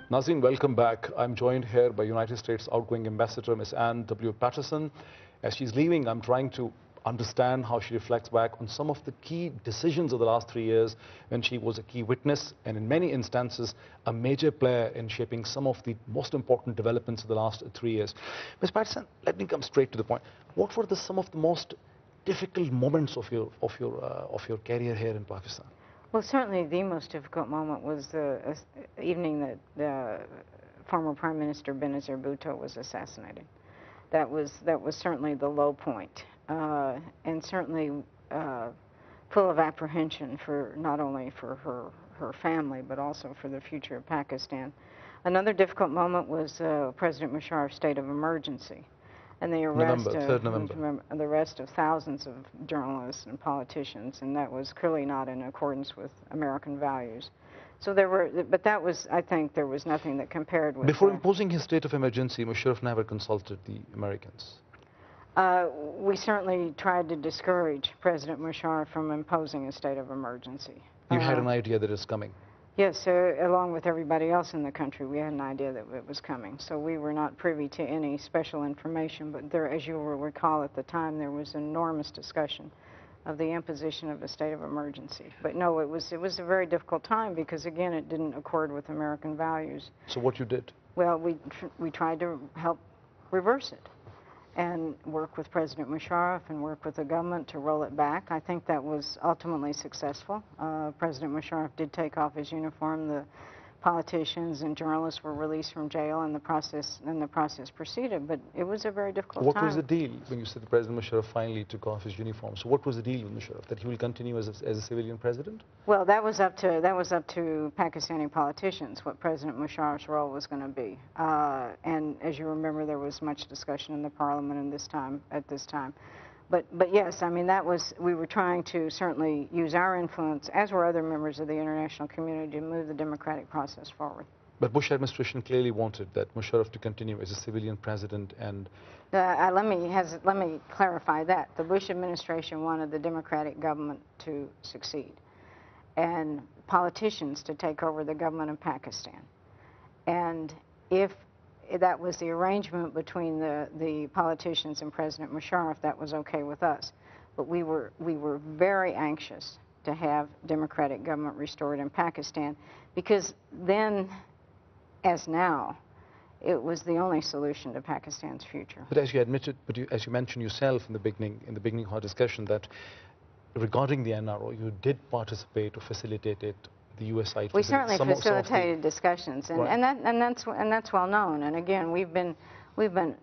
Nazreen, welcome back. I'm joined here by United States outgoing ambassador, Ms. Ann W. Peterson. As she's leaving, I'm trying to understand how she reflects back on some of the key decisions of the last 3 years when she was a key witness and in many instances a major player in shaping some of the most important developments of the last 3 years. Ms. Peterson, let me come straight to the point. What were some of the most difficult moments of your career here in Pakistan? Well, certainly the most difficult moment was the evening that former Prime Minister Benazir Bhutto was assassinated. That was certainly the low point, and certainly full of apprehension for not only for her family but also for the future of Pakistan. Another difficult moment was President Musharraf's state of emergency, and the arrest of thousands of journalists and politicians, and that was clearly not in accordance with American values. So but that was, I think, there was nothing that compared with. Before imposing his state of emergency, Musharraf never consulted the Americans. We certainly tried to discourage President Musharraf from imposing a state of emergency. You had an idea that it's coming? Yes, along with everybody else in the country, we had an idea that it was coming. So we were not privy to any special information, but there, as you will recall at the time, there was enormous discussion of the imposition of a state of emergency. But no, it was a very difficult time because, again, it didn't accord with American values. So what you did? Well, we tried to help reverse it and work with President Musharraf and work with the government to roll it back. I think that was ultimately successful. President Musharraf did take off his uniform. The politicians and journalists were released from jail, and the process proceeded. But it was a very difficult time. What was the deal when you said the President Musharraf finally took off his uniform? So what was the deal with Musharraf? That he will continue as a civilian president? Well, that was up to Pakistani politicians what President Musharraf's role was going to be. And as you remember, there was much discussion in the parliament at this time. But yes, I mean, we were trying to certainly use our influence, as were other members of the international community, to move the democratic process forward. But Bush administration clearly wanted that Musharraf to continue as a civilian president, and let me clarify that. The Bush administration wanted the democratic government to succeed and politicians to take over the government of Pakistan. And if that was the arrangement between the politicians and President Musharraf, that was okay with us. But we were very anxious to have democratic government restored in Pakistan, because then, as now, it was the only solution to Pakistan's future. But as you admitted, as you mentioned yourself in the beginning of our discussion, that regarding the NRO, you did participate or facilitated the U.S. side. We certainly facilitated discussions, and, right. and that's well known. And again, we've been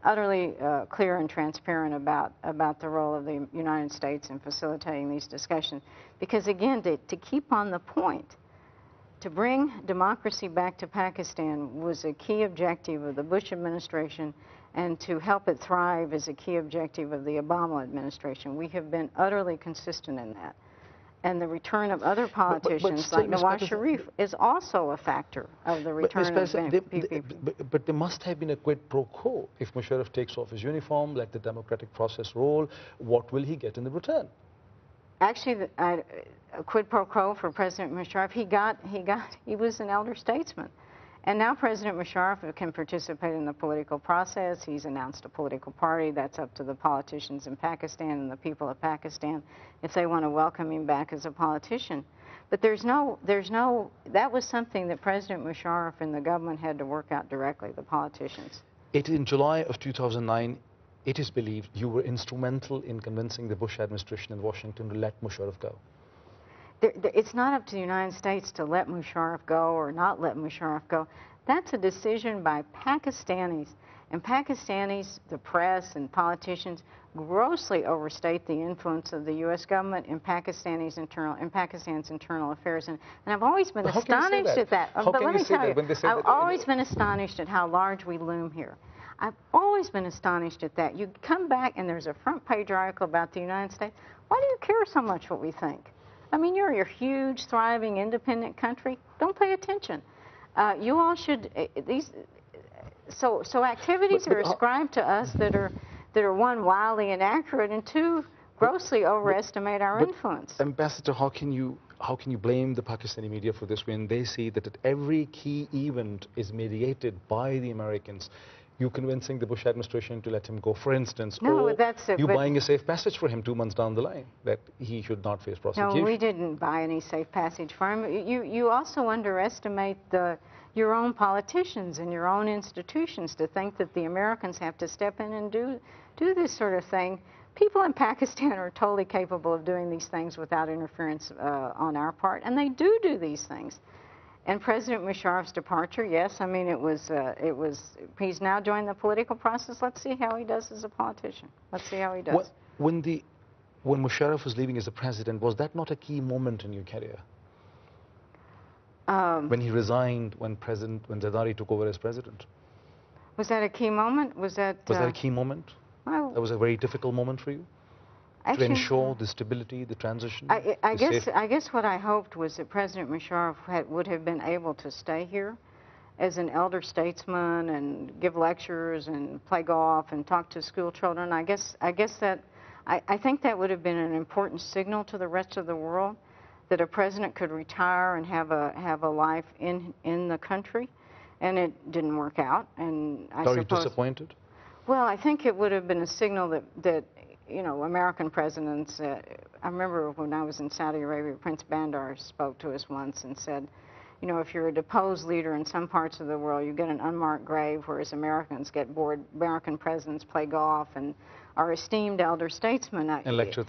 utterly clear and transparent about the role of the United States in facilitating these discussions, because again, to keep on the point, to bring democracy back to Pakistan was a key objective of the Bush administration, and to help it thrive is a key objective of the Obama administration. We have been utterly consistent in that. And the return of other politicians like Nawaz Sharif is also a factor of the return of PPP. But there must have been a quid pro quo. If Musharraf takes off his uniform, let the democratic process roll, what will he get in the return? Actually, a quid pro quo for President Musharraf, he was an elder statesman. And now President Musharraf can participate in the political process. He's announced a political party. That's up to the politicians in Pakistan and the people of Pakistan if they want to welcome him back as a politician. But that was something that President Musharraf and the government had to work out directly, the politicians. In July of 2009, it is believed you were instrumental in convincing the Bush administration in Washington to let Musharraf go. It's not up to the United States to let Musharraf go or not let Musharraf go. That's a decision by Pakistanis. And Pakistanis, the press and politicians, grossly overstate the influence of the U.S. government in Pakistan's internal affairs. And I've always been astonished at that. But let me tell you, I've always been astonished at how large we loom here. I've always been astonished at that. You come back and there's a front page article about the United States. Why do you care so much what we think? I mean, you're a huge, thriving, independent country. Don't pay attention. You all should. So activities are ascribed to us that are one, wildly inaccurate, and two, grossly overestimate our influence. Ambassador, how can you how can you blame the Pakistani media for this when they see that at every key event is mediated by the Americans? You convincing the Bush administration to let him go, for instance, No, or that's it, you but buying a safe passage for him 2 months down the line, that he should not face prosecution. no, we didn't buy any safe passage for him. You also underestimate your own politicians and your own institutions to think that the Americans have to step in and do this sort of thing. People in Pakistan are totally capable of doing these things without interference on our part, and they do these things. And President Musharraf's departure, yes, I mean, he's now joined the political process. Let's see how he does as a politician. Let's see how he does. When Musharraf was leaving as the president, was that not a key moment in your career? When he resigned, when Zardari took over as president? Was that a key moment? Was that a key moment? Well, that was a very difficult moment for you? Actually, to ensure the stability, the transition? I guess what I hoped was that President Musharraf would have been able to stay here as an elder statesman and give lectures and play golf and talk to school children. I think that would have been an important signal to the rest of the world that a president could retire and have a life in the country, and it didn't work out. And Are you disappointed? Well, I think it would have been a signal that you know, American presidents, I remember when I was in Saudi Arabia, Prince Bandar spoke to us once and said, you know, if you're a deposed leader in some parts of the world, you get an unmarked grave, whereas Americans get bored. American presidents play golf and are esteemed elder statesmen. And lecture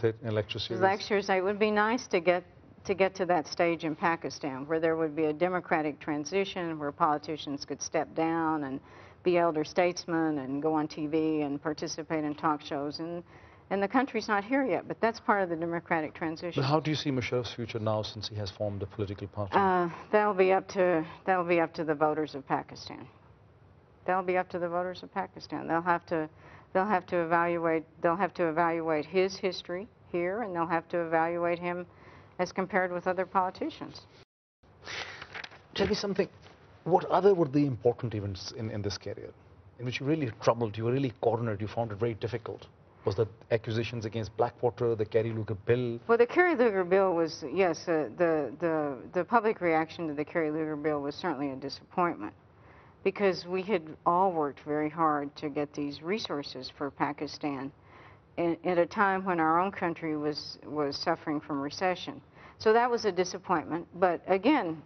series. Lectures. It would be nice to get to that stage in Pakistan where there would be a democratic transition, where politicians could step down and be elder statesmen and go on TV and participate in talk shows. And the country's not here yet, but that's part of the democratic transition. But how do you see Musharraf's future now, since he has formed a political party? That'll be up to the voters of Pakistan. That'll be up to the voters of Pakistan. They'll have to evaluate his history here, and they'll have to evaluate him as compared with other politicians. Tell me something. What other were the important events in this career, in which you really troubled, you were really cornered, you found it very difficult? Was the accusations against Blackwater, the Kerry-Lugar bill? Well, the Kerry-Lugar bill was, yes, the public reaction to the Kerry-Lugar bill was certainly a disappointment, because we had all worked very hard to get these resources for Pakistan at a time when our own country was suffering from recession. So that was a disappointment, but again,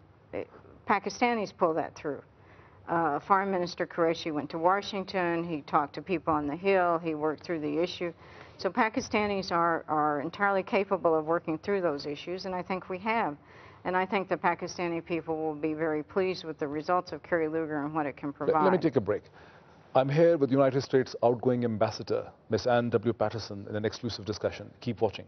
Pakistanis pulled that through. Foreign Minister Qureshi went to Washington, he talked to people on the Hill, he worked through the issue. So Pakistanis are entirely capable of working through those issues, and I think we have. And I think the Pakistani people will be very pleased with the results of Kerry-Lugar and what it can provide. Let me take a break. I'm here with United States outgoing ambassador, Ms. Ann W. Patterson, in an exclusive discussion. Keep watching.